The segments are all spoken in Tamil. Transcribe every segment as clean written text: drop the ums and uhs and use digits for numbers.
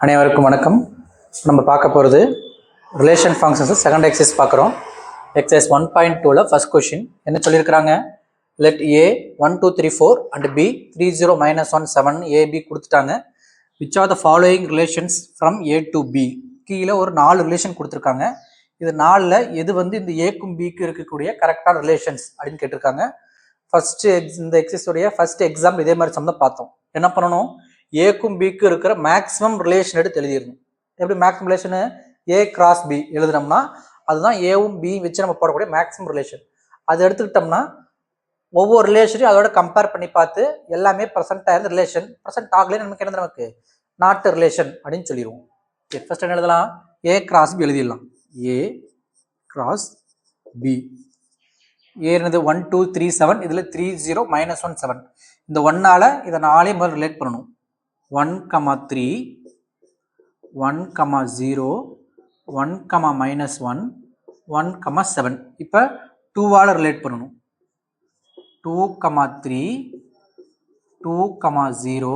அனைவருக்கும் வணக்கம். நம்ம பார்க்க போகிறது ரிலேஷன் ஃபங்க்ஷன்ஸ் செகண்ட் எக்ஸசைஸ் பார்க்குறோம். எக்ஸசைஸ் 1.2ல ஃபர்ஸ்ட் கொஷின் என்ன சொல்லியிருக்கிறாங்க? Let A 1 2 3 4 and B 3 0 -1 7 AB கொடுத்துட்டாங்க. Which are the following relations from A to B. கீழே ஒரு 4 ரிலேஷன் கொடுத்துருக்காங்க. இது 4ல் எது வந்து இந்த ஏக்கும் பிக்கு இருக்கக்கூடிய கரெக்டான ரிலேஷன்ஸ் அப்படின்னு கேட்டிருக்காங்க. இந்த எக்ஸசைஸோடைய ஃபர்ஸ்ட் எக்ஸாம்பிள் இதே மாதிரி சம் தான் பார்த்தோம். என்ன பண்ணணும்? ஏக்கும் பிக்கு இருக்கிற மேக்ஸிமம் ரிலேஷன் எடுத்து எழுதிடணும். எப்படி மேக்ஸிமம் ரிலேஷனு? ஏ கிராஸ் பி எழுதுனோம்னா அதுதான் ஏவும் பி வச்சு நம்ம போடக்கூடிய மேக்ஸிமம் ரிலேஷன். அது எடுத்துக்கிட்டோம்னா ஒவ்வொரு ரிலேஷனையும் அதோட கம்பேர் பண்ணி பார்த்து எல்லாமே ப்ரெசென்ட் ஆயிருந்த ரிலேஷன் ப்ரெசென்ட் ஆகலைன்னு நமக்கு என்ன நமக்கு நாட் ரிலேஷன் அப்படின்னு சொல்லிடுவோம். ஃபர்ஸ்ட் என்ன எழுதலாம்? ஏ கிராஸ் பி எழுதிடலாம். ஏ கிராஸ் பி. ஏ என்னது 1 2 3 7, இதில் 3 0 -1 7. இந்த 1ஆல் இதை 4 முதல்ல ரிலேட் பண்ணணும். 1, 3, 1, 0, 1, -1, 1, 7. இப்போ 2ஆல் ரிலேட் பண்ணணும். 2, 3, 2, 0,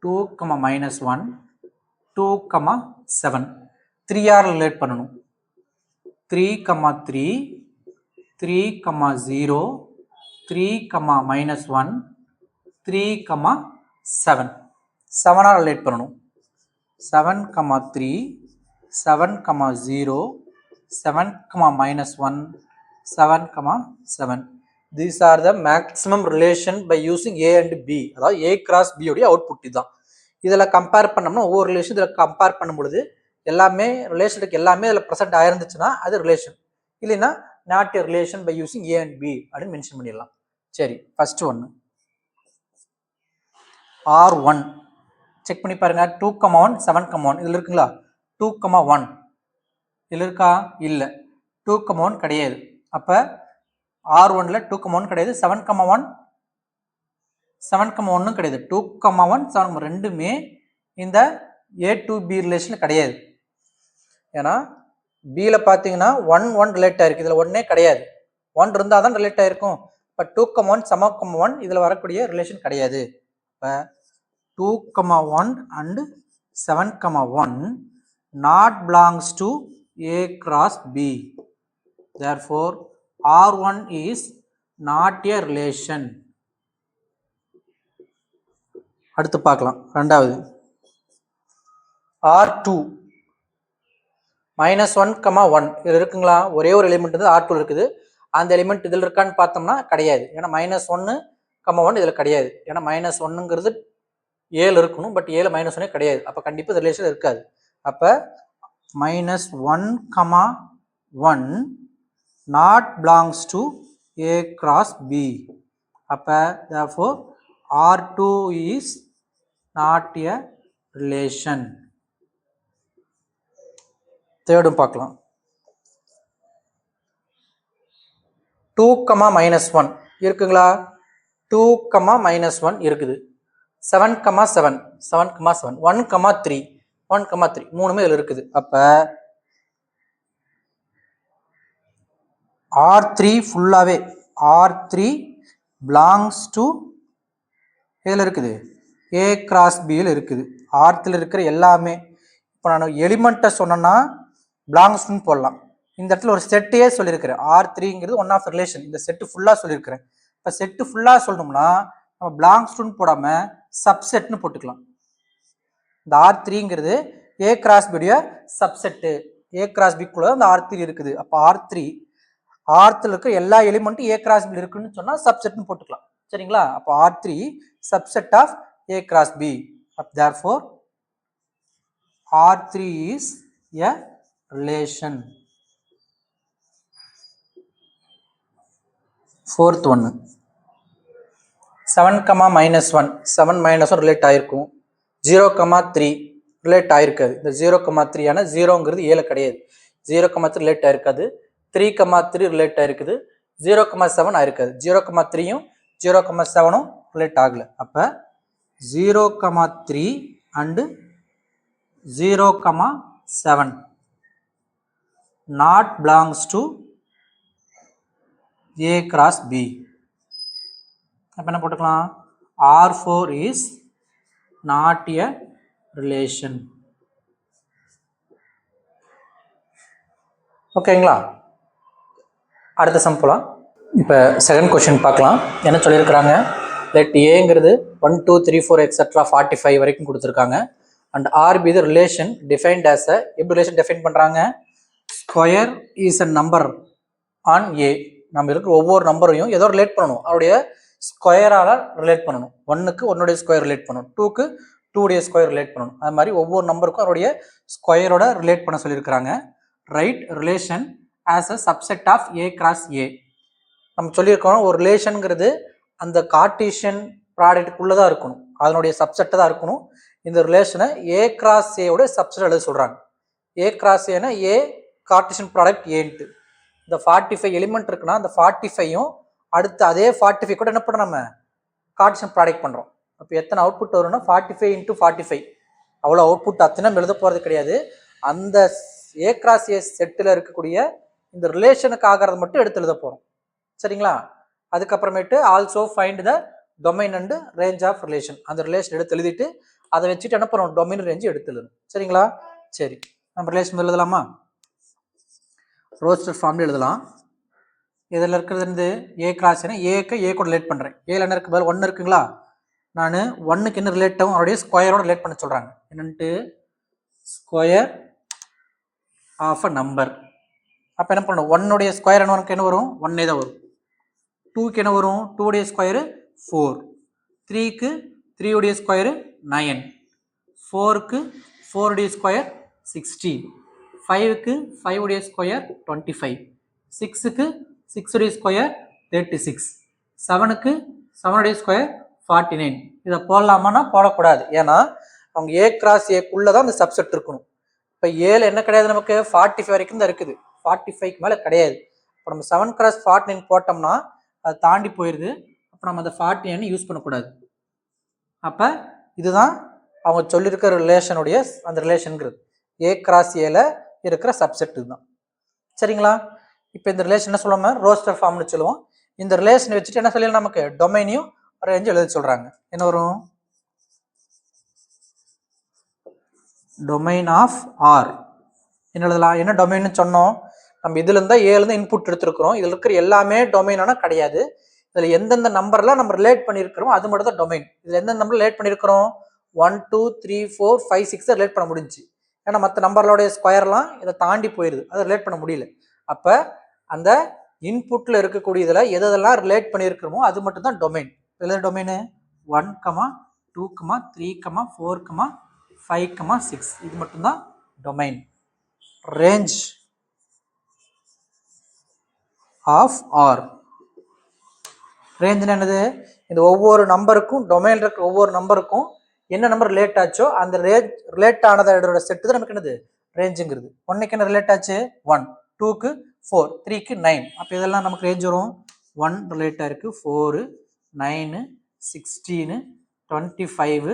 2, -1, 2, 7. 3ஆல் ரிலேட் பண்ணணும். 3, 3, 3, 0, 3, -1, 3, 7. 7ஆல் ரிலேட் பண்ணணும். 7, 3, 7, 0, 7, -1, 7, 7. These are the maximum relation by using A and B. அதாவது A cross B உடைய அவுட்புட் இதுதான். இதில் கம்பேர் பண்ணோம்னா ஒவ்வொரு ரிலேஷன் இதில் கம்பேர் பண்ணும் பொழுது எல்லாமே ரிலேஷனுக்கு எல்லாமே இதில் ப்ரெசென்ட் ஆயிருந்துச்சுன்னா அது ரிலேஷன், இல்லைன்னா not a relation by using A and B அப்படின்னு மென்ஷன் பண்ணிடலாம். சரி, ஃபர்ஸ்ட் ஒன்று R1 செக் பண்ணி பாருங்க. 2, 1, 7, 1 இதில் இருக்குங்களா? 2, 1 இதில் இருக்கா? இல்லை. 2, 1 கிடையாது. அப்போ R1ல் 2, 1 கிடையாது. 7, 1 7, 1 கிடையாது. 2, 1 7 ரெண்டுமே இந்த A to B ரிலேஷனில் கிடையாது. ஏன்னா பியில் பார்த்தீங்கன்னா 1 1 ரிலேட் ஆயிருக்கு, இதில் ஒன்னே கிடையாது. 1 இருந்தால் தான் ரிலேட் ஆயிருக்கும். இப்போ 2, 1 7, 1 இதில் வரக்கூடிய ரிலேஷன் கிடையாது. இப்போ 2, 1 and 7, 1 not belongs to A cross B. Therefore, R1 is not a relation. அடுத்து பார்க்கலாம். ரெண்டாவது R2 -1, 1 இதில் இருக்குங்களா? ஒரே ஒரு எலிமெண்ட் வந்து R2 இருக்குது. அந்த எலிமெண்ட் இதில் இருக்கான்னு பார்த்தோம்னா கிடையாது. ஏன்னா -1, 1 இதில் கிடையாது. ஏன்னா -1ங்கிறது 7 இருக்கணும், பட் 7 -1 கிடையாது. அப்போ கண்டிப்பாக ரிலேஷன் இருக்காது. அப்போ -1, 1 not belongs to A cross B. அப்போ therefore R2 is not a relation. தேர்டும் பார்க்கலாம். 2, -1 இருக்குங்களா? 2, -1 இருக்குது. 7, 7, 7, 7, 1, 3, 1, 3 மூணுமே இதில் இருக்குது. அப்போ R3 ஃபுல்லாகவே R3 பிலாங்ஸ் டு இதில் இருக்குது, A cross Bயில் இருக்குது. R3 இருக்கிற எல்லாமே இப்போ நான் எலிமெண்ட்டை சொன்னேன்னா பிலாங்ஸ்னு போடலாம். இந்த இடத்துல ஒரு செட்டையே சொல்லியிருக்கிறேன். R3ங்கிறது ஒன் ஆஃப் ரிலேஷன். இந்த செட்டு ஃபுல்லாக சொல்லியிருக்கிறேன். இப்போ செட்டு ஃபுல்லாக சொல்லணும்னா நம்ம பிலாங்ஸ்னு போடாமல் சப்செட்னு போட்டுக்கலாம். இந்த R3ங்கிறது A cross B உடைய சப்செட்டு. A cross B குள்ள இந்த R3 இருக்குது. அப்போ R3 இருக்க எல்லா எலிமெண்ட்டும் A cross B இருக்குன்னு சொன்னால் சப்செட்னு போட்டுக்கலாம். சரிங்களா? அப்போ R3 subset of A cross B. Therefore R3 is a relation. Fourth one 7, -1 7 -1 relate ஆயிருக்கும். 0, 3 ரிலேட் ஆயிருக்காது. இந்த 0, 3 ஆன 0ங்கிறது 7 கிடையாது. 0, 3 ரிலேட் ஆயிருக்காது. 3, 3 ரிலேட் ஆயிருக்குது. 0, 7 ஆயிருக்காது. 0, 3யும் 0, 7ம் ரிலேட் ஆகல. அப்போ 0, 3 and 0, 7 not belongs to A cross B. அப்போ என்ன போட்டுக்கலாம்? R4 is not a relation. ஓகேங்களா? அடுத்த சம் போகலாம். இப்போ செகண்ட் கொஷின் பார்க்கலாம். என்ன சொல்லியிருக்கிறாங்க, லெட் ஏங்கிறது 1 2 3 4 எக்ஸெட்ரா 45 வரைக்கும் கொடுத்துருக்காங்க. And R be the relation defined as a, எப்படி ரிலேஷன் டிஃபைன் பண்ணுறாங்க, square is a number on A. நம்ம இருக்கிற ஒவ்வொரு நம்பரையும் ஏதோ ரிலேட் பண்ணணும், அவருடைய ஸ்கொயரால் ரிலேட் பண்ணணும். 1க்கு 1 ஸ்கொயர் ரிலேட் பண்ணணும், 2க்கு 2 ஸ்கொயர் ரிலேட் பண்ணணும். அது மாதிரி ஒவ்வொரு நம்பருக்கும் அவருடைய ஸ்கொயரோட ரிலேட் பண்ண சொல்லியிருக்கிறாங்க. Right relation as a subset of A cross A. நம்ம சொல்லியிருக்கோம் ஒரு ரிலேஷனுங்கிறது அந்த கார்ட்டீசியன் ப்ராடக்ட்டுக்குள்ளே தான் இருக்கணும், அதனுடைய சப்செட்டை தான் இருக்கணும். இந்த ரிலேஷனை ஏ கிராஸ் ஏவோட சப்செட் எழுத சொல்கிறாங்க. ஏ கிராஸ் ஏன்னா ஏ கார்ட்டீசியன் ப்ராடக்ட் ஏன்ட்டு. இந்த 45 எலிமெண்ட் இருக்குன்னா அந்த 45யும் அடுத்து அதே 45 கூட என்ன பண்ணுறோம், நம்ம கார்ட்டீசியன் ப்ராடக்ட் பண்ணுறோம். அப்போ எத்தனை அவுட்புட் வரும்னா 45 × 45. அவ்வளோ அவுட்புட் அத்தனை எழுத போகிறது கிடையாது. அந்த ஏ கிராஸ் ஏ செட்டில் இருக்கக்கூடிய இந்த ரிலேஷனுக்கு ஆகிறது மட்டும் எடுத்து எழுத போகிறோம். சரிங்களா? அதுக்கப்புறமேட்டு also find the domain and range of relation. அந்த ரிலேஷன் எடுத்து எழுதிட்டு அதை வச்சுட்டு என்ன பண்ணுவோம், டொமைன் ரேஞ்சு எடுத்து எழுதணும். சரிங்களா? சரி, நம்ம ரிலேஷன் எழுதலாமா? ரோஸ்டர் ஃபார்ம்ல எழுதலாம். இதில் இருக்கிறது வந்து ஏ கிராஸ் ஏக்கு ஏ கூட ரிலேட் பண்ணுறேன். ஏல என்ன இருக்கு, பதில் 1 இருக்குங்களா? நான் 1க்கு என்ன ரிலேட் ஆகும், அவருடைய ஸ்கொயரோட ரிலேட் பண்ண சொல்கிறாங்க. என்னன்ட்டு ஸ்கொயர் ஆஃப் அ நம்பர். அப்போ என்ன பண்ணணும், 1 ஸ்கொயர் என்ன வரும், 1 தான் வரும். 2க்கு என்ன வரும், 2 square 4. 3க்கு 3 square 9. 4க்கு 4 square 60. 5க்கு 5 square 25. 6க்கு 6 square 36. 7க்கு 7 square 49. இதை போடலாமான்னா போடக்கூடாது, ஏன்னா அவங்க ஏ கிராஸ் ஏக்குள்ளே தான் அந்த சப்செட் இருக்கணும். இப்போ ஏல என்ன கிடையாது, நமக்கு 45 வரைக்கும் தான் இருக்குது, 45க்கு மேலே கிடையாது. இப்போ நம்ம 7 × 49 போட்டோம்னா அது தாண்டி போயிடுது. அப்போ நம்ம அந்த 49 யூஸ் பண்ணக்கூடாது. அப்போ இதுதான் அவங்க சொல்லியிருக்கிற ரிலேஷனுடைய அந்த ரிலேஷனுங்கிறது ஏ கிராஸ் ஏல இருக்கிற சப்செட் இதுதான். சரிங்களா? இப்போ இந்த ரிலேஷன் என்ன சொல்லுவாங்க, ரோஸ்டர் ஃபார்ம்னு சொல்லுவோம். இந்த ரிலேஷனை வச்சுட்டு என்ன சொல்லலாம், நமக்கு டொமைனையும் ரேஞ்சு எழுத சொல்கிறாங்க. என்ன வரும், டொமைன் ஆஃப் ஆர். என்ன எழுதலாம், என்ன டொமைன்னு சொன்னோம், நம்ம இதுல இருந்தா ஏலேருந்து இன்புட் எடுத்துருக்கிறோம். இதில் இருக்கிற எல்லாமே டொமைனானா கிடையாது. இதில் எந்தெந்த நம்பர்லாம் நம்ம ரிலேட் பண்ணியிருக்கிறோம் அது மட்டும் தான் டொமைன். இதில் எந்தெந்த நம்பர் ரிலேட் பண்ணியிருக்கிறோம், 1 2 3 4 5 6 ரிலேட் பண்ண முடிஞ்சு. ஏன்னா மற்ற நம்பர்களோடைய ஸ்கொயர்லாம் இதை தாண்டி போயிடுது, அதை ரிலேட் பண்ண முடியல. அப்போ அந்த இன்புட்டில் இருக்கக்கூடிய இதில் எதெல்லாம் ரிலேட் பண்ணியிருக்கிறோமோ அது மட்டும் தான் டொமைன். இதில் டொமைனு 1, 2, 3, 4, 5, 6 இது மட்டும்தான் டொமைன். Range of R. ரேஞ்சுன்னு என்னது, இந்த ஒவ்வொரு நம்பருக்கும் டொமைன் இருக்கிற ஒவ்வொரு நம்பருக்கும் என்ன நம்பர் ரிலேட் ஆச்சோ அந்த ரிலேட் ஆனதோட செட்டு தான் நமக்கு என்னது ரேஞ்சுங்கிறது. 1க்கு என்ன ரிலேட் ஆச்சு 1, 2க்கு 4, 3க்கு 9. அப்போ இதெல்லாம் நமக்கு ரேஞ்ச் வரும். 1 ரிலேட் ஆயிருக்கு, 4, 9, 16, 25,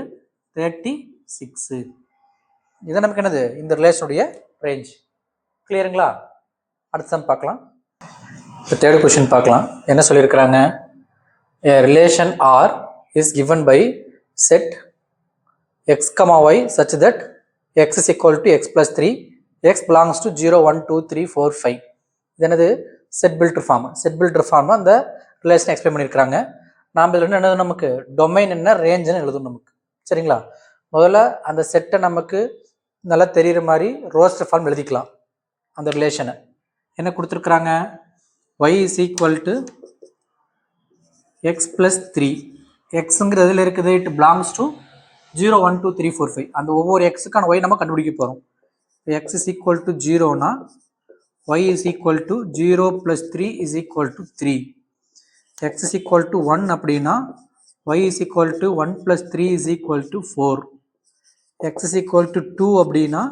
36. இது நமக்கு என்னது இந்த ரிலேஷனுடைய ரேஞ்ச். கிளியருங்களா? அடுத்த சம் பார்க்கலாம். இப்போ தேர்ட் கொஸ்டின் பார்க்கலாம். என்ன சொல்லியிருக்கிறாங்க, a relation R is given by set x, y such that x is equal to x plus 3, x belongs to 0, 1, 2, 3, 4, 5. இது என்னது, set builder form. Set builder form அந்த ரிலேஷன் எக்ஸ்பிளைன் பண்ணியிருக்கிறாங்க. நாம் இதில் என்ன நமக்கு டொமைன் என்ன ரேஞ்சுன்னு எழுதணும் நமக்கு. சரிங்களா? முதல்ல அந்த செட்டை நமக்கு நல்லா தெரிகிற மாதிரி ரோஸ்டர் ஃபார்ம் எழுதிக்கலாம். அந்த ரிலேஷனை என்ன கொடுத்துருக்குறாங்க, y is equal to x plus 3. எக்ஸுங்கிறது எதில் இருக்குது, இட் பிலாங்ஸ் டு 0, 1, 2, 3, 4, 5. அந்த ஒவ்வொரு எக்ஸுக்கான ஒய் நம்ம கண்டுபிடிக்க போகிறோம். எக்ஸ் இஸ் ஈக்குவல் டு 0னா y is equal to 0 + 3 is equal to 3. X is equal to 1 அப்படின்னா y is equal to 1 + 3 is equal to 4. X is equal to 2 அப்படின்னா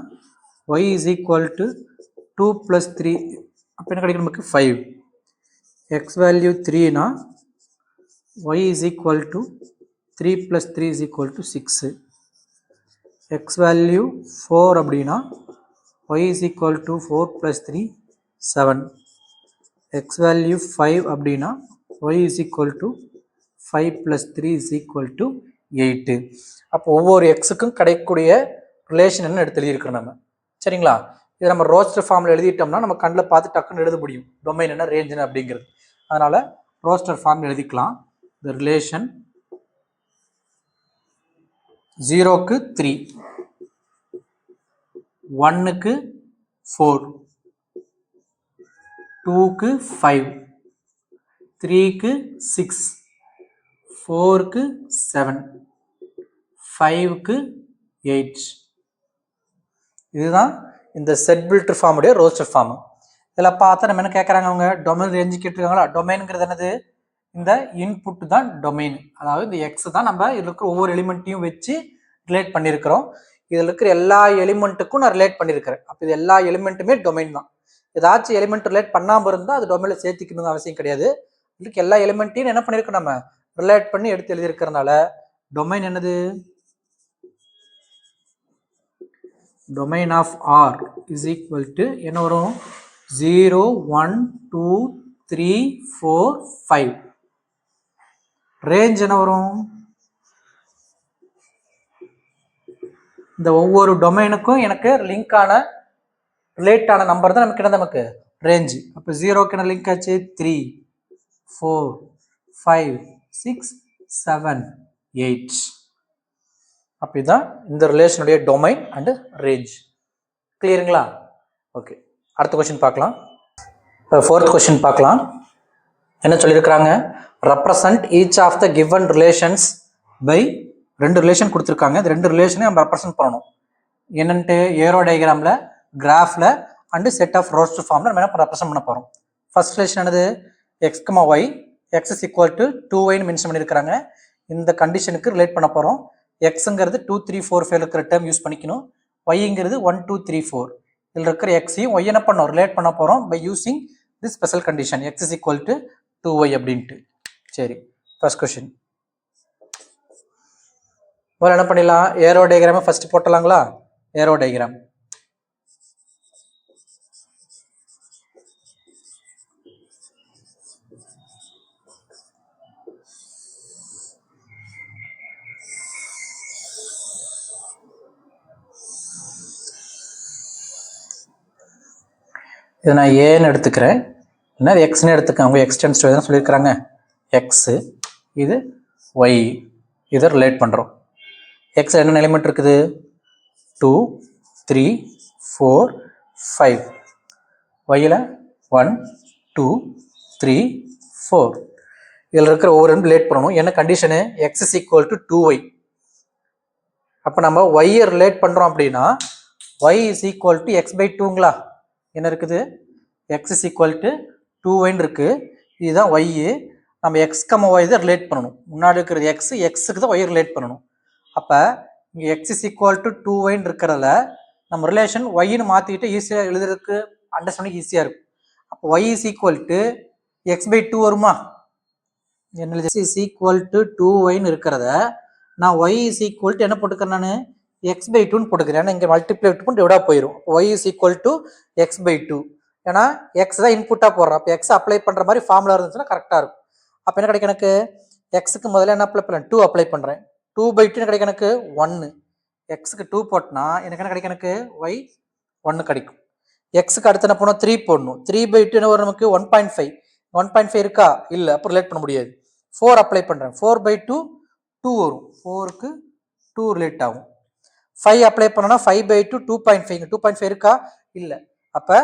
ஒய் இஸ் ஈக்குவல் டு 2 + 3 அப்போ என்ன கிடைக்கும் நமக்கு 5. எக்ஸ் வேல்யூ 3னா y is equal to 3 + 3 is equal to 6. x value 4 அப்படின்னா y is equal to 4 + 3 7. x value 5 அப்படின்னா y is equal to 5 + 3 is equal to 8. அப்போ ஒவ்வொரு எக்ஸுக்கும் கிடைக்கக்கூடிய ரிலேஷன் என்ன எடுத்து எழுதியிருக்கிறோம் நம்ம. சரிங்களா? இதை நம்ம ரோஸ்டர் ஃபார்மில் எழுதிட்டோம்னா நம்ம கண்ணில் பார்த்து டக்குன்னு எழுத முடியும் டொமைன் என்ன ரேஞ்ச் என்ன அப்படிங்கிறது. அதனால் ரோஸ்டர் ஃபார்ம் எழுதிக்கலாம். த ரிலேஷன் 0க்கு 3, 1க்கு 4, 2க்கு 5, 3க்கு 6, 4க்கு 7, 5க்கு 8. இதுதான் இந்த செட் பில்டர் ஃபார்முடைய ரோஸ்டர் ஃபார்ம். இதில் பார்த்தா நம்ம என்ன கேட்குறாங்க, அவங்க டொமைன் ரேஞ்சு கேட்டுருக்காங்களா. டொமைனுங்கிறது என்னது, இந்த இன்புட் தான் டொமைன். அதாவது இந்த எக்ஸ் தான் நம்ம இதில் இருக்கிற ஒவ்வொரு எலிமெண்ட்டையும் வச்சு ரிலேட் பண்ணியிருக்கிறோம். இதில் இருக்கிற எல்லா எலிமெண்ட்டுக்கும் நான் ரிலேட் பண்ணியிருக்கிறேன். அப்போ இது எல்லா எலிமெண்ட்டுமே டொமைன் தான். ஏதாச்சும் எலிமெண்ட் ரிலேட் பண்ணாமல் இருந்தால் அது டொமைனில் சேர்த்திக்கணுங்க அவசியம் கிடையாது. இதுக்கு எல்லா எலிமெண்ட்டையும் என்ன பண்ணியிருக்கோம், நம்ம ரிலேட் பண்ணி எடுத்து எழுதியிருக்கிறதுனால டொமைன் என்னது, domain of R is equal to என்ன வரும், 0 1 2 3 4 5. ரேஞ்ச் என்ன வரும், இந்த ஒவ்வொரு டொமைனுக்கும் எனக்கு லிங்க் ஆன ரிலேட் ஆன நம்பர் தான் நமக்கு என்ன, நமக்கு ரேஞ்சு. அப்போ 0க்கு என்ன லிங்க் ஆச்சு, 3 4 5 6 7 8. அப்படிதான் இந்த ரிலேஷனுடைய டொமைன் அண்ட் ரேஞ்ச். கிளியருங்களா? ஓகே, அடுத்த கொஸ்டின் பார்க்கலாம். ஃபோர்த் கொஸ்டின் பார்க்கலாம். என்ன சொல்லியிருக்கிறாங்க, represent each of the given relations by, 2 relation கொடுத்துருக்காங்க. இந்த 2 ரிலேஷனை நம்ம ரெப்ரசன்ட் பண்ணணும். என்னன்ட்டு ஏரோ டயக்ராமில், கிராஃபில் அண்டு செட் ஆஃப் ரோஸ்டர் ஃபார்மில் நம்ம என்ன ரெப்ரசன்ட் பண்ண போகிறோம். ஃபர்ஸ்ட் ரிலேஷன் என்னது, x comma y, x is equal to 2yன்னு மென்ஷன் பண்ணியிருக்கிறாங்க. இந்த கண்டிஷனுக்கு ரிலேட் பண்ண போகிறோம். எக்ஸுங்கிறது 2 3 4 5 இருக்கிற டேர்ம் யூஸ் பண்ணிக்கணும். ஒய்ங்கிறது 1 2 3 4. இதில் இருக்கிற எக்ஸையும் ஒய் என்ன பண்ணோம், ரிலேட் பண்ண போகிறோம் by using this special condition x is equal to 2y அப்படின்ட்டு. சரி, ஃபர்ஸ்ட் கொஸ்டின் முதல்ல என்ன பண்ணிடலாம், ஏரோ டயக்ராமை ஃபர்ஸ்ட் போட்டலாங்களா. ஏரோ டயக்ராம் இதை நான் ஏன்னு எடுத்துக்கிறேன், என்ன எக்ஸ்ன்னு எடுத்துக்கேன். அவங்க எக்ஸ்டென்ஸ் தான் சொல்லியிருக்கிறாங்க. எக்ஸு, இது ஒய், இதை ரிலேட் பண்ணுறோம். எக்ஸ் என்னென்ன எலிமெண்ட் இருக்குது, 2 3 4 5. ஒய்யில் 1 2 3 4. இதில் இருக்கிற ஒவ்வொரு ரிலேட் பண்ணணும். என்ன condition, x is equal to 2y. அப்போ நம்ம ஒய்யை ரிலேட் பண்ணுறோம் அப்படின்னா y is equal to x by 2ங்களா. என்ன இருக்குது, எக்ஸ் இஸ் ஈக்குவல் டு 2yன்னு இருக்குது. இதுதான் ஒய்யு. நம்ம எக்ஸ் கம்ம ஒய் தான் ரிலேட் பண்ணணும். முன்னாடி இருக்கிறது எக்ஸ், எக்ஸுக்கு தான் ஒய் ரிலேட் பண்ணணும். அப்போ இங்கே எக்ஸ் இஸ் ஈக்குவல் டு 2yன்னு இருக்கிறதுல நம்ம ரிலேஷன் ஒய்ன்னு மாற்றிக்கிட்டு ஈஸியாக எழுதுறதுக்கு அண்டர்ஸ்டாண்டிங் ஈஸியாக இருக்கும். அப்போ y is equal to x by 2 வருமா. என்ன இஸ் ஈக்குவல் டு 2yன்னு இருக்கிறத நான் ஒய் இஸ் ஈக்குவல் டு என்ன போட்டுக்கிறேன், நான் எக்ஸ் பை 2ன்னு போட்டுக்கிறேன். ஏன்னா இங்கே மல்டிப்ளை பண்ணிட்டு எவ்வளோ போயிடும். Y is equal to x by 2. ஏன்னா எக்ஸ் தான் இன்புட்டாக போடுறோம். அப்போ எக்ஸ் அப்ளை பண்ணுற மாதிரி ஃபார்முலா இருந்துச்சுன்னா கரெக்டாக இருக்கும். அப்போ என்ன கிடைக்கும், எனக்கு எக்ஸுக்கு முதல்ல என்ன அப்ளை பண்ணுறேன், 2 அப்ளை பண்ணுறேன். 2 பை 2 கிடைக்கும் எனக்கு 1. எக்ஸுக்கு 2 போட்டோன்னா எனக்கு என்ன கிடைக்கும், எனக்கு ஒய் 1 கிடைக்கும். எக்ஸுக்கு அடுத்து என்ன போனோம், 3 போடணும். 3 பை 2 என்ன வரும் நமக்கு 1.5. 1.5 இருக்கா, இல்லை, அப்போ ரிலேட் பண்ண முடியாது. 4 அப்ளை பண்ணுறேன். 4 பை 2 2 வரும். 4க்கு 2 ரிலேட் ஆகும். 5 அப்ளை பண்ணோன்னா 5 பை 2 2.5. 2.5 இருக்கா, இல்லை, அப்போ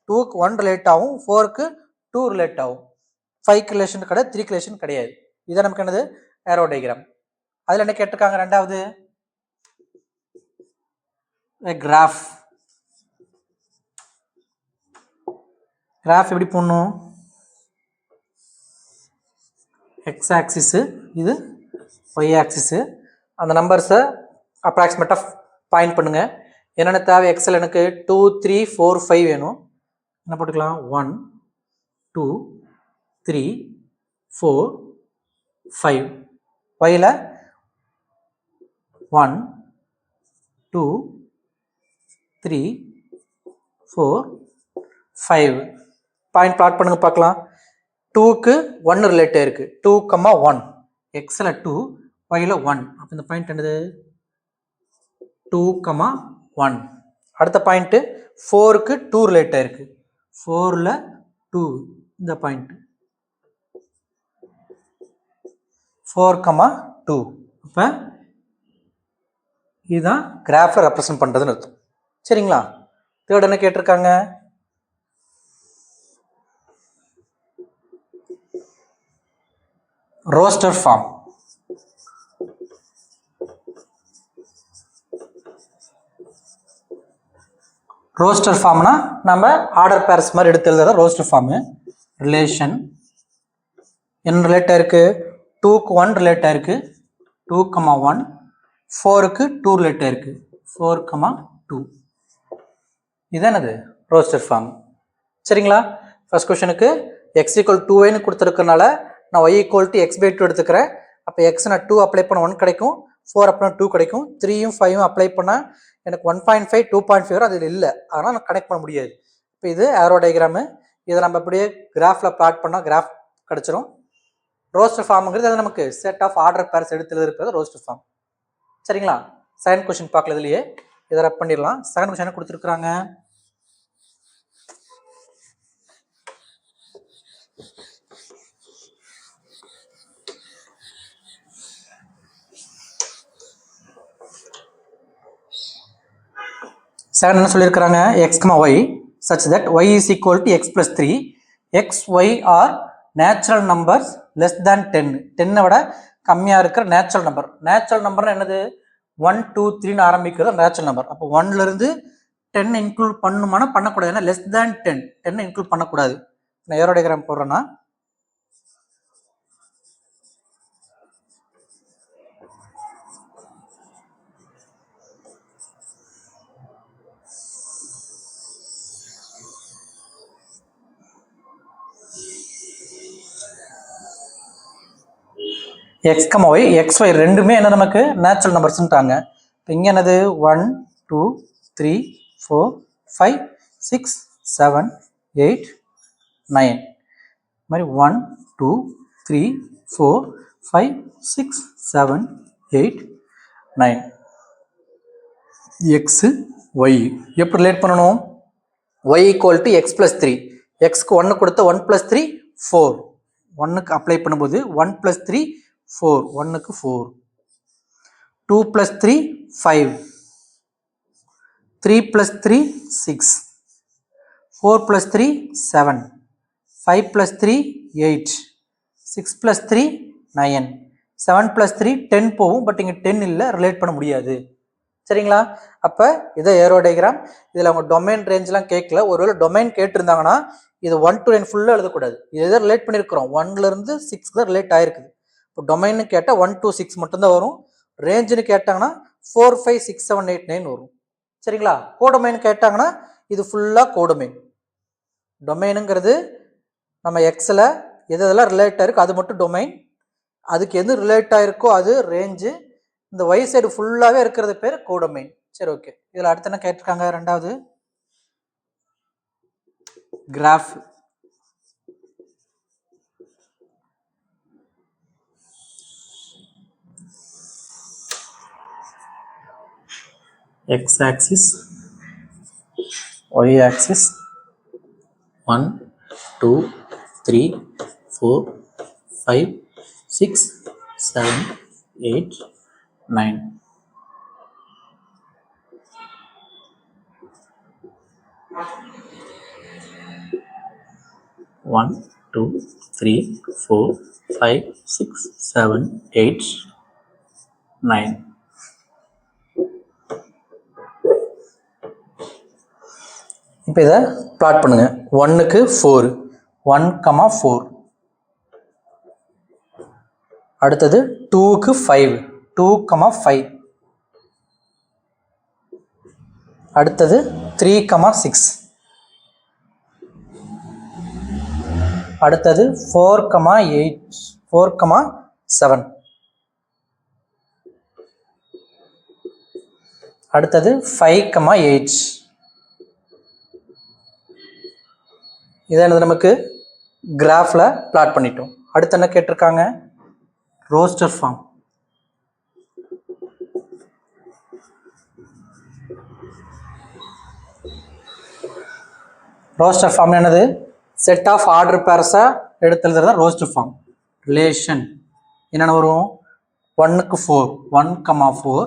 2க்கு 1 ரிலேட் ஆகும், 4க்கு 2 ரிலேட் ஆகும். 5க்கு ரிலேஷன் கிடையாது, 3க்கு ரிலேஷன் கிடையாது. இதான் நமக்கு என்னது, ஏரோ டயக்ராம். அதில் என்ன கேட்டிருக்காங்க, ரெண்டாவது கிராஃப். கிராஃப் எப்படி போடணும், எக்ஸ் ஆக்சிஸு, இது ஒய் ஆக்சிஸு. அந்த நம்பர்ஸை அப்ராக்சிமேட்டாக பாயிண்ட் பண்ணுங்கள். என்னென்ன தேவை, எக்ஸில் எனக்கு 2 3 4 5 வேணும். என்ன போட்டுக்கலாம், 1 2 3 4 5. ஒயில் 1 2 3 4 5. பாயிண்ட் பிளாட் பண்ணுங்க பார்க்கலாம். 2க்கு 1 ரிலேட் ஆயிருக்கு. 2, 1. எக்ஸில் 2, ஒயில் 1. அப்போ இந்த பாயிண்ட் என்னது, 2, 1. அடுத்த பாயிண்ட்டு 4க்கு 2 ரிலேட் ஆயிருக்கு. 4ல் 2 இந்த பாயிண்ட் 4,2. அப்போ இதுதான் கிராஃபில் ரெப்ரசன்ட் பண்ணுறதுன்னு அர்த்தம். சரிங்களா? தேர்ட் என்ன கேட்டிருக்காங்க? Roster form. ரோஸ்டர் ஃபார்ம்னா நம்ம ஆர்டர் பேர்ஸ் மாதிரி எடுத்து எழுதுறத ரோஸ்டர் ஃபார்மு. ரிலேஷன் என்ன ரிலேட் ஆயிருக்கு? 2க்கு 1 ரிலேட் ஆயிருக்கு 2,1. 4க்கு 2 ரிலேட் ஆயிருக்கு 4,2. இது என்னது? Roster form. சரிங்களா? ஃபர்ஸ்ட் கொஸ்டினுக்கு x = 2y கொடுத்துருக்கனால நான் y = x/2 எடுத்துக்கிறேன். அப்போ x நான் 2 அப்ளை பண்ண 1 கிடைக்கும், 4 அப்ளை 2 கிடைக்கும், 3யும் 5யும் அப்ளை பண்ணால் எனக்கு 1.5 2.5 வரும். அதில் இல்லை, அதனால் நான் கனெக்ட் பண்ண முடியாது. இப்போ இது ஏரோ டயக்ராமு. இதை நம்ம அப்படியே கிராஃபில் பிளாட் பண்ணால் கிராஃப் கிடச்சிரும். ரோஸ்டர் ஃபார்முங்கிறது அது நமக்கு செட் ஆஃப் ஆர்டர் பேர்ஸ் எடுத்து எழுதிருக்கிறது ரோஸ்டர் ஃபார்ம். சரிங்களா? செகண்ட் கொஸ்டின் பார்க்கல, இதுலையே இதை ரப் பண்ணிடலாம். செகண்ட் கொஸ்டின் என்ன கொடுத்துருக்குறாங்க? செகண்ட் என்ன சொல்லியிருக்கிறாங்க? x, y such that y is equal to x plus 3. x, y are natural numbers less than 10. 10 விட கம்மியாக இருக்கிற நேச்சுரல் நம்பர். நேச்சுரல் நம்பர்னா என்னது? 1 2 3ன்னு ஆரம்பிக்கிறது நேச்சுரல் நம்பர். அப்போ 1லேருந்து 10 இன்க்ளூட் பண்ணுமானா பண்ணக்கூடாது. ஏன்னா லெஸ் தேன் 10 இன்க்ளூட் பண்ணக்கூடாது. நான் ஏரோ டயக்ராம் போடுறேன்னா x, y, xy ரெண்டுமே என்ன நமக்கு நேச்சுரல் நம்பர்ஸ்ன்ட்டாங்க. இப்போ இங்கே என்னது? 1 2 3 4 5 6 7 8 9. மாதிரி 1 2 3 4 5 6 7 8 9. x, y எப்படி ரிலேட் பண்ணணும்? y = x plus 3. xக்கு 1 கொடுத்த 1 plus 3 4. 1க்கு அப்ளை பண்ணும்போது 1 plus 3 4. 1க்கு 4. 2 plus 3 5. 3 plus 3 6. 4 plus 3 7. 5 plus 3 8. 6 plus 3 9. 7 plus 3 10 போகும். பட் இங்கே 10 இல்லை, ரிலேட் பண்ண முடியாது. சரிங்களா? அப்போ இதை ஏரோ டயக்ராம். இதில் அவங்க டொமைன் ரேஞ்செலாம் கேட்கல. ஒருவேளை டொமைன் கேட்டிருந்தாங்கன்னா இது 1 to 9 ஃபுல்லாக எழுதக்கூடாது. இது எதை ரிலேட் பண்ணியிருக்கிறோம்? 1லேருந்து 6 தான் ரிலேட் ஆகிருக்குது. இப்போ டொமைன்னு கேட்டால் 1 to 6 மட்டும்தான் வரும். ரேஞ்சுன்னு கேட்டாங்கன்னா 4 5 6 7 8 9 வரும். சரிங்களா? கோடொமைன் கேட்டாங்கன்னா இது ஃபுல்லாக கோடொமைன். டொமைனுங்கிறது நம்ம எக்ஸில் எது எதெல்லாம் ரிலேட் ஆகிருக்கோ அது மட்டும் டொமைன். அதுக்கு எது ரிலேட் ஆகிருக்கோ அது ரேஞ்சு. இந்த y சைடு ஃபுல்லாகவே இருக்கிறது பேர் கோடொமைன். சரி, ஓகே. இதில் அடுத்து என்ன கேட்டிருக்காங்க? ரெண்டாவது graph. x axis, y axis 1 2 3 4 5 6 7 8 9. One, 2, 3, 4, 5, 6, 7, 8, 9. இப்போ இதை பிளாட் பண்ணுங்க. 1க்கு 4 1,4. அடுத்தது 2க்கு 5 2,5. அடுத்தது 3,6. அடுத்தது 4,8 4,7. அடுத்தது 5,8. இதை நமக்கு கிராஃபில் பிளாட் பண்ணிட்டோம். அடுத்து என்ன கேட்டிருக்காங்க? Roster form. ரோஸ்டர் ஃபார்ம் என்னது? செட் ஆஃப் ஆர்டர் பேர்ஸாக எடுத்து எழுதுறது ரோஸ்டர் ஃபார்ம். ரிலேஷன் என்னென்ன வரும்? 1க்கு 4, 1,4,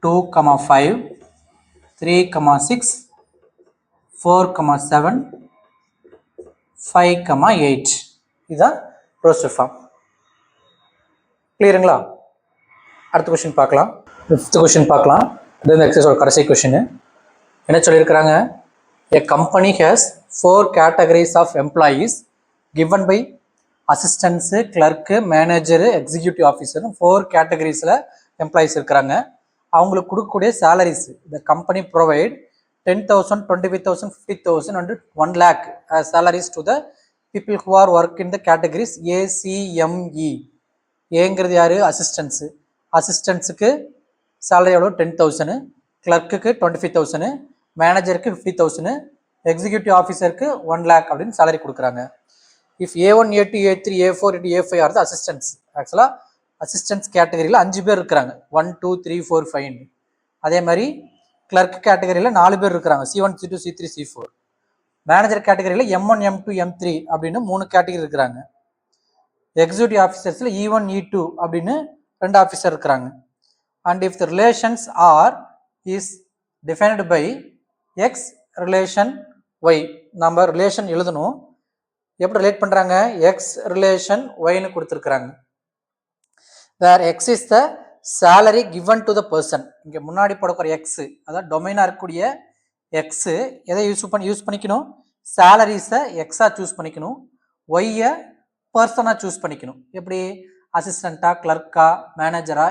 2,5, 3,6, 4,7, 5,8. இதுதான் ரோஸ்டர் ஃபார்ம். கிளியருங்களா? அடுத்த கொஸ்டின் பார்க்கலாம். 5th கொஸ்டின் பார்க்கலாம். இது இந்த எக்ஸசைஸோட கடைசி கொஸ்டின். என்ன சொல்லியிருக்கிறாங்க? A company has 4 categories of employees given by assistants, clerk, manager, executive officer. 4 categoriesல employees இருக்கிறாங்க. அவங்களுக்கு கொடுக்கக்கூடிய salaries, the company provide 10,000, 25,000, 50,000 and 1 lakh salaries to the people who are work in the categories A, C, M, E. ஏங்கிறது யாரு? அசிஸ்டன்ஸு. அசிஸ்டன்ஸுக்கு சேலரி எவ்வளோ? 10,000, கிளர்க்குக்கு 25,000, மேனேஜருக்கு 50,000, எக்ஸிக்யூட்டிவ் ஆஃபீஸருக்கு 1 lakh அப்படின்னு சேலரி கொடுக்குறாங்க. If A1, A2, A3, A4, A5 R the assistance. ஆக்சுவலாக அசிஸ்டன்ஸ் கேட்டகரியில் 5 பேர் இருக்கிறாங்க. 1, 2, 3, 4, 5. அதே மாதிரி கிளர்க் கேட்டகரியில் 4 பேர் இருக்கிறாங்க. C1, C2, C3, C4. Manager கேட்டகரியில் M1, M2, M3 அப்படின்னு 3 கேட்டகரி இருக்கிறாங்க. எக்ஸிக்யூட்டிவ் ஆஃபீஸர்ஸில் E1, E2 அப்படின்னு 2 ஆஃபீஸர் இருக்கிறாங்க. And if the relations are is defined by x relation y. நம்ம ரிலேஷன் எழுதணும். எப்படி ரிலேட் பண்ணுறாங்க? எக்ஸ் ரிலேஷன் ஒய்னு கொடுத்துருக்குறாங்க. Where x is the salary given to the person. இங்கே முன்னாடி போடக்கூடிய எக்ஸு, அதாவது டொமைனாக இருக்கக்கூடிய எக்ஸு எதை யூஸ் பண்ணிக்கணும்? சேலரிஸை எக்ஸாக சூஸ் பண்ணிக்கணும். ஒய்யை பர்சனாக சூஸ் பண்ணிக்கணும். எப்படி? அசிஸ்டண்ட்டா, கிளர்க்கா, மேனேஜரா,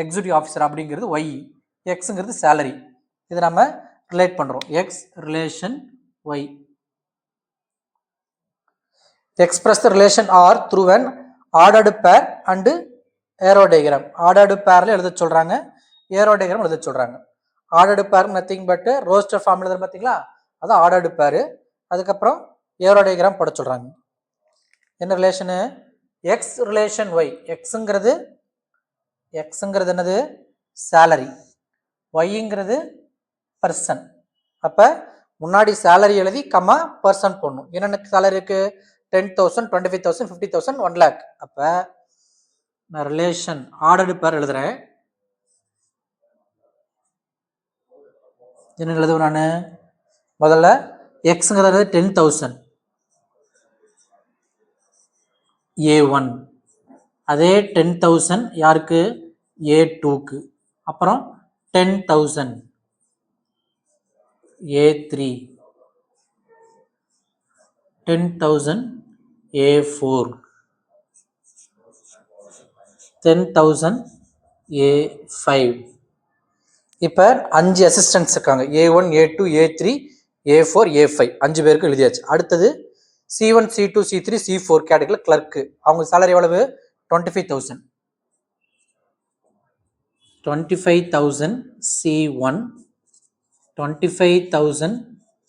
எக்ஸிக்யூட்டிவ் ஆஃபீஸர் அப்படிங்கிறது ஒய், எக்ஸுங்கிறது சேலரி. இதை நம்ம ரிலேட் பண்ணுறோம். X relation y. Express the relation R through an ordered pair and arrow diagram. Ordered பேரில் எழுத சொல்கிறாங்க, ஏரோ டயக்ராம் எழுத சொல்கிறாங்க. ஆர்டர்டு பேர் நத்திங் பட் ரோஸ்டர் ஃபார்ம் எழுதுற பார்த்தீங்களா, அதான் ஆர்டர்டு பேர். அதுக்கப்புறம் ஏரோ டயக்ராம் போட சொல்கிறாங்க. என்ன ரிலேஷனு? X relation y. எக்ஸுங்கிறது என்னது? சேலரி. ஒய்ங்கிறது பர்சன். அப்போ முன்னாடி சேலரி எழுதி கம்மா பர்சன் போடணும். என்னென்ன சேலரி இருக்கு? 10,000, 25,000, 50,000, 1 lakh. அப்போ நான் ரிலேஷன் ஆர்டர்டு பேர் எழுதுறேன். என்ன எழுதுவேன் நான்? முதல்ல எக்ஸுங்கிறது 10,000 A1. அதே 10,000 யாருக்கு? A2க்கு. அப்புறம் 10,000 A3, 10,000 A4, 10,000 A5. இப்போ 5 அசிஸ்டன்ட்ஸ் இருக்காங்க. A1, A2, A3, A4, A5. 5 பேருக்கு எழுதியாச்சு. அடுத்தது C1, C2, C3, C4 கேட்டகரியில் கிளர்க்கு. அவங்க சேலரி எவ்வளவு? 25,000. 25,000 C1, 25,000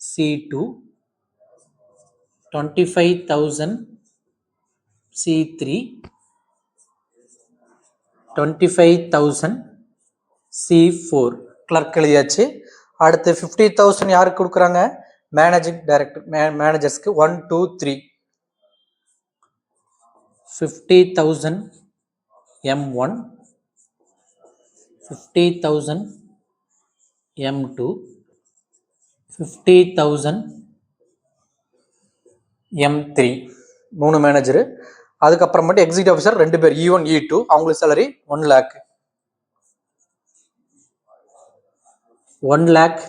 C2, 25,000 C3, 25,000 C4 clerk எழுதியாச்சு. அடுத்து 50,000 யாருக்கு கொடுக்குறாங்க? மேனேஜிங் டைரக்டர், மேனேஜர்ஸ்க்கு 1, 2, 3. 50,000 M1, 50,000 M2, 50,000 M3. 3 மேனேஜரு. அதுக்கப்புறம் மட்டும் எக்ஸிக்யூட்டிவ் ஆஃபீஸர் 2 பேர், E1, E2. அவங்களுக்கு salary 1 lakh. 1 lakh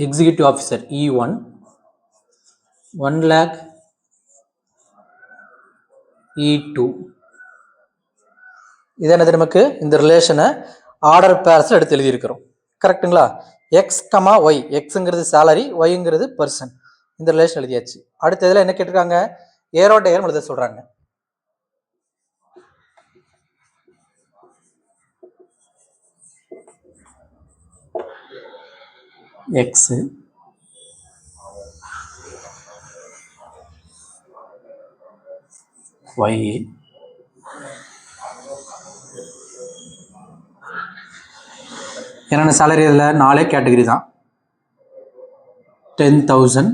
executive officer E1, 1 lakh E2. இது என்னது? நமக்கு இந்த ரிலேஷனை ஆர்டர் பேர்ஸில் எடுத்து எழுதியிருக்கிறோம். கரெக்டுங்களா? X comma y. எக்ஸுங்கிறது சேலரி, ஒய்ங்கிறது பர்சன். இந்த ரிலேஷன் எழுதியாச்சு. அடுத்த இதில் என்ன கேட்டிருக்காங்க? ஏரோ டயக்ராம் எழுத சொல்கிறாங்க. எக்ஸ் ஒய் என்னென்ன சேலரி? இதில் 4 கேட்டகரி தான். 10,000,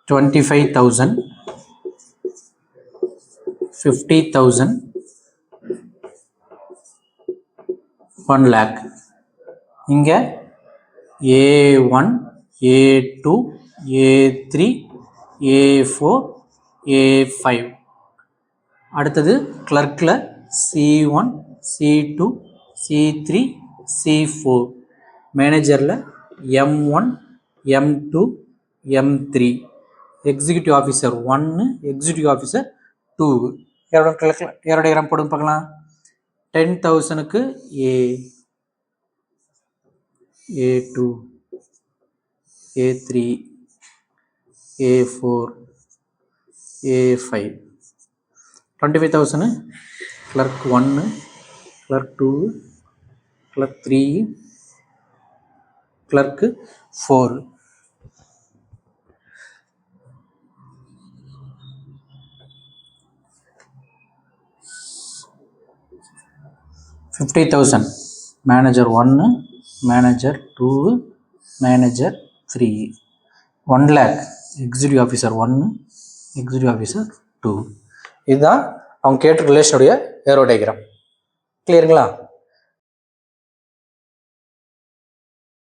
25,000, 50,000, 1 lakh. இங்கே A1, A2, A3, A4, A5. அடுத்தது கிளர்க்கில் C1, C2, C3, C4. மேனேஜரில் M1, M2, M3. Executive officer 1, executive officer 2. யாரோட டயக்ராம் போடுங்க பார்க்கலாம். 10,000க்கு A2, A3, A4, A5. 25,000 clerk 1, clerk 2, clerk 3, clerk 4. $50,000 manager 1, manager 2, manager 3. 1 lakh executive officer 1, executive officer 2. இதுதான் அவங்க கேட்ட ரிலேஷனுடைய ஏரோ டயக்ராம். கிளியருங்களா?